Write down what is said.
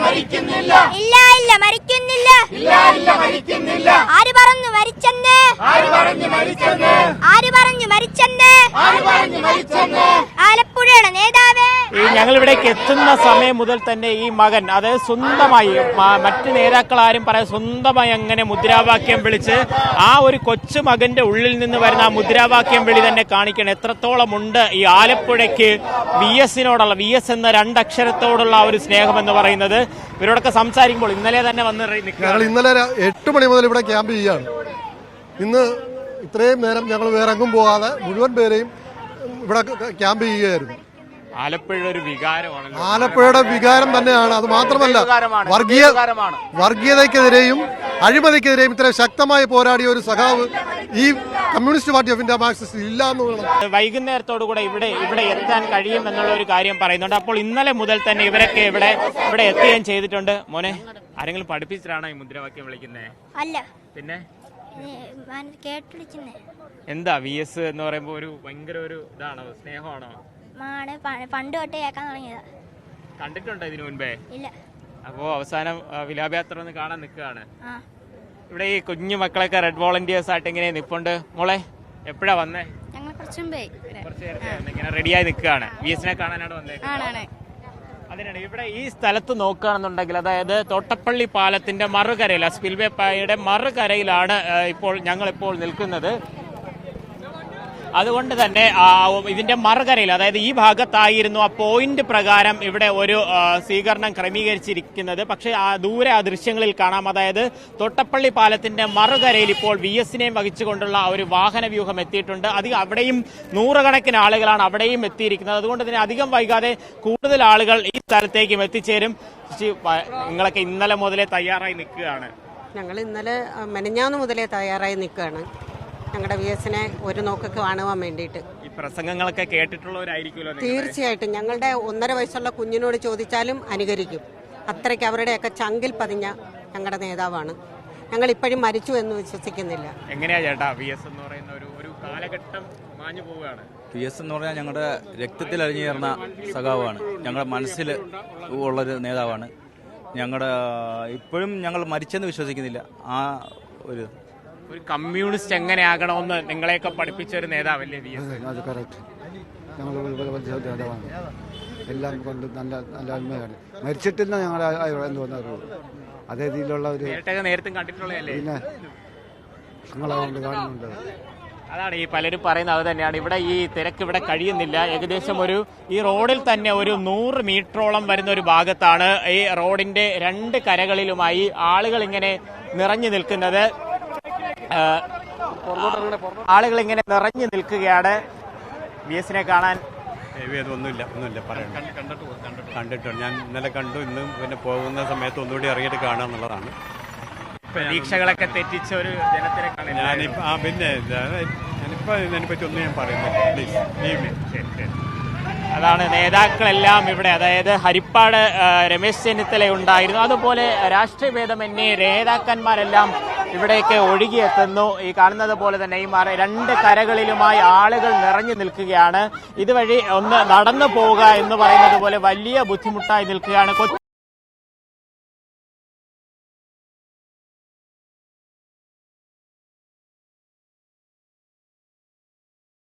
മരിക്കുന്നില്ല. ഇല്ല ഇല്ല മരിക്കുന്നില്ല. ഇല്ല ഇല്ല മരിക്കുന്നില്ല. ആര് പറഞ്ഞു മരിച്ചെന്ന്? ആര് പറഞ്ഞു മരിച്ചെന്ന്? ആര് പറഞ്ഞു മരിച്ചെന്ന്? ആര് പറഞ്ഞു മരിച്ചെന്ന്? ആലപ്പുഴയുടെ നേതാവേ. ഞങ്ങൾ ഇവിടേക്ക് എത്തുന്ന സമയം മുതൽ തന്നെ ഈ മകൻ അത് സ്വന്തമായി മറ്റു നേതാക്കൾ ആരും പറയാൻ സ്വന്തമായി അങ്ങനെ മുദ്രാവാക്യം വിളിച്ച് ആ ഒരു കൊച്ചു മകന്റെ ഉള്ളിൽ നിന്ന് വരുന്ന ആ മുദ്രാവാക്യം വിളി തന്നെ കാണിക്കണം എത്രത്തോളം ഉണ്ട് ഈ ആലപ്പുഴയ്ക്ക് VS-നോടുള്ള VS എന്ന രണ്ടക്ഷരത്തോടുള്ള ആ ഒരു സ്നേഹം എന്ന് പറയുന്നത്. ഇവരോടൊക്കെ സംസാരിക്കുമ്പോൾ ഇന്നലെ തന്നെ വന്ന് ഞങ്ങൾ ഇന്നലെ 8 മണി മുതൽ ഇവിടെ ക്യാമ്പ് ചെയ്യുകയാണ്. ഇന്ന് ഇത്രയും നേരം ഞങ്ങൾ വേറെ എങ്ങും പോകാതെ മുഴുവൻ പേരെയും ഇവിടെ ക്യാമ്പ് ചെയ്യുകയായിരുന്നു. ആലപ്പുഴ ഒരു വികാരമാണ്. ആലപ്പുഴയുടെ വികാരം തന്നെയാണ്. അത് മാത്രമല്ല വർഗീയതയ്ക്കെതിരെയും അഴിമതിക്കെതിരെയും ഇത്ര ശക്തമായി പോരാടിയ ഒരു സഖാവ് ഈ communist party of India Marxist ഇല്ല എന്ന് വേണം. വൈകുന്നേരത്തോടുകൂടെ ഇവിടെ എത്താൻ കഴിയും എന്നുള്ള ഒരു കാര്യം പറയുന്നുണ്ട്. അപ്പോൾ ഇന്നലെ മുതൽ തന്നെ ഇവരൊക്കെ ഇവിടെ എത്തുകയും ചെയ്തിട്ടുണ്ട്. മോനെ, ആരെങ്കിലും പഠിപ്പിച്ചിട്ടാണോ ഈ മുദ്രാവാക്യം വിളിക്കുന്നത്? അല്ല, പിന്നെ കേട്ടിരിക്കുന്നേ. എന്താ VS എന്ന് പറയുമ്പോ ഒരു ഭയങ്കര ഒരു ഇതാണോ, സ്നേഹമാണോ? പണ്ട് തൊട്ടേ കേൾക്കാൻ തുടങ്ങിയതാ. കണ്ടിട്ടുണ്ടോ ഇതിനു മുൻപേ? ഇല്ല. അപ്പോ അവസാനം വിലാപയാത്ര ഒന്ന് കാണാൻ നിൽക്കുകയാണ്. ഇവിടെ ഈ കുഞ്ഞു മക്കളൊക്കെ റെഡ് വോളണ്ടിയേഴ്സ് ആയിട്ട് ഇങ്ങനെ നിപ്പുണ്ട്. മോളെ, എപ്പോഴാ വന്നേ? ഞങ്ങൾ കുറച്ചു മുമ്പേ ഇങ്ങനെ റെഡിയായി നിൽക്കുകയാണ്. VS-നെ കാണാനാണ് വന്നേക്കുന്നത്. അതിനാണ് ഇവിടെ ഈ സ്ഥലത്ത് നോക്കുകയാണെന്നുണ്ടെങ്കിൽ, അതായത് തോട്ടപ്പള്ളി പാലത്തിന്റെ മറുകരയിൽ, സ്പിൽവേ പായയുടെ മറുകരയിലാണ് ഞങ്ങളിപ്പോൾ നിൽക്കുന്നത്. അതുകൊണ്ട് തന്നെ ഇതിന്റെ മറുകരയിൽ, അതായത് ഈ ഭാഗത്തായിരുന്നു ആ പോയിന്റ് പ്രകാരം ഇവിടെ ഒരു സ്വീകരണം ക്രമീകരിച്ചിരിക്കുന്നത്. പക്ഷേ ദൂരെ ആ ദൃശ്യങ്ങളിൽ കാണാം, അതായത് തോട്ടപ്പള്ളി പാലത്തിന്റെ മറുകരയിൽ ഇപ്പോൾ VS-നെയും വഹിച്ചുകൊണ്ടുള്ള ഒരു വാഹന വ്യൂഹം എത്തിയിട്ടുണ്ട്. അവിടെയും നൂറുകണക്കിന് ആളുകളാണ് അവിടെയും എത്തിയിരിക്കുന്നത്. അതുകൊണ്ട് തന്നെ അധികം വൈകാതെ കൂടുതൽ ആളുകൾ ഈ സ്ഥലത്തേക്കും എത്തിച്ചേരും. നിങ്ങളൊക്കെ ഇന്നലെ മുതലേ തയ്യാറായി നിൽക്കുകയാണ്? ഞങ്ങൾ ഇന്നലെ മെനഞ്ഞാന്ന് മുതലേ തയ്യാറായി നിൽക്കുകയാണ്. ഞങ്ങളുടെ VS-നെ ഒരു നോക്ക് കാണുവാൻ വേണ്ടിയിട്ട്. ഈ പ്രസംഗങ്ങളൊക്കെ കേട്ടിട്ടുള്ളവരായിരിക്കുമല്ലോ? തീർച്ചയായിട്ടും. ഞങ്ങളുടെ 1.5 വയസ്സുള്ള കുഞ്ഞിനോട് ചോദിച്ചാലും അനുകരിക്കും. അത്രയ്ക്ക് അവരുടെയൊക്കെ ചങ്കിൽ പതിഞ്ഞ ഞങ്ങളുടെ നേതാവാണ്. ഞങ്ങൾ ഇപ്പോഴും മരിച്ചു എന്ന് വിശ്വസിക്കുന്നില്ല. എങ്ങനെയാ ചേട്ടാ VS എന്ന് പറയുന്ന ഒരു കാലഘട്ടം മാഞ്ഞു പോവുകയാണ്? VS എന്ന് പറഞ്ഞാൽ ഞങ്ങളുടെ രക്തത്തിൽ അലിഞ്ഞു ചേർന്ന സഖാവാണ്. ഞങ്ങളുടെ മനസ്സിൽ ഉള്ളൊരു നേതാവാണ്. ഇപ്പോഴും ഞങ്ങൾ മരിച്ചെന്ന് വിശ്വസിക്കുന്നില്ല. ആ ഒരു കമ്മ്യൂണിസ്റ്റ് എങ്ങനെയാകണമെന്ന് നിങ്ങളെയൊക്കെ പഠിപ്പിച്ച ഒരു നേതാവല്ലേ VS? അത് കറക്റ്റ്. ഞങ്ങൾ നേതാവാണ്. എല്ലാം കൊണ്ട് നല്ല നല്ല അന്മയാണ്. മരിച്ചിട്ടില്ല ഞങ്ങളുടെ എന്ന് പറഞ്ഞ അതേ രീതിയിലുള്ള ഒരു നേരത്തെ കണ്ടിട്ടുള്ളതല്ലേ? പിന്നെ ഞങ്ങളതുകൊണ്ട് കാണുന്നുണ്ട്. അതാണ് ഈ പലരും പറയുന്നത്. അത് തന്നെയാണ്. ഇവിടെ ഈ തിരക്ക് ഇവിടെ കഴിയുന്നില്ല. ഏകദേശം ഈ റോഡിൽ തന്നെ ഒരു 100 മീറ്ററോളം വരുന്ന ഒരു ഭാഗത്താണ് ഈ റോഡിന്റെ 2 കരകളിലുമായി ആളുകൾ ഇങ്ങനെ നിറഞ്ഞു നിൽക്കുന്നത്. ആളുകൾ ഇങ്ങനെ നിറഞ്ഞു നിൽക്കുകയാണ് VS-നെ കാണാൻ. ഒന്നുമില്ല കണ്ടിട്ടുണ്ട്. ഞാൻ ഇന്നലെ കണ്ടു. ഇന്ന് പിന്നെ പോകുന്ന സമയത്ത് ഒന്നുകൂടി ഇറങ്ങിയിട്ട് കാണാന്നുള്ളതാണ്. പ്രതീക്ഷകളൊക്കെ തെറ്റിച്ച ഒരു ജനത്തിനെ കാണാൻ പിന്നെ ഞാനിപ്പോ ഇതിനെപ്പറ്റി ഒന്നും ഞാൻ പറയുന്നില്ല. പ്ലീസ്. അതാണ് നേതാക്കളെല്ലാം ഇവിടെ, അതായത് ഹരിപ്പാട് രമേശ് ചെന്നിത്തല ഉണ്ടായിരുന്നു. അതുപോലെ രാഷ്ട്രീയ ഭേദമന്യേ നേതാക്കന്മാരെല്ലാം ഇവിടേക്ക് ഒഴുകിയെത്തുന്നു. ഈ കാണുന്നത് പോലെ തന്നെ ഈ 2 കരകളിലുമായി ആളുകൾ നിറഞ്ഞു നിൽക്കുകയാണ്. ഇതുവഴി ഒന്ന് നടന്നു പോവുക എന്ന് പറയുന്നത് പോലെ വലിയ ബുദ്ധിമുട്ടായി നിൽക്കുകയാണ്.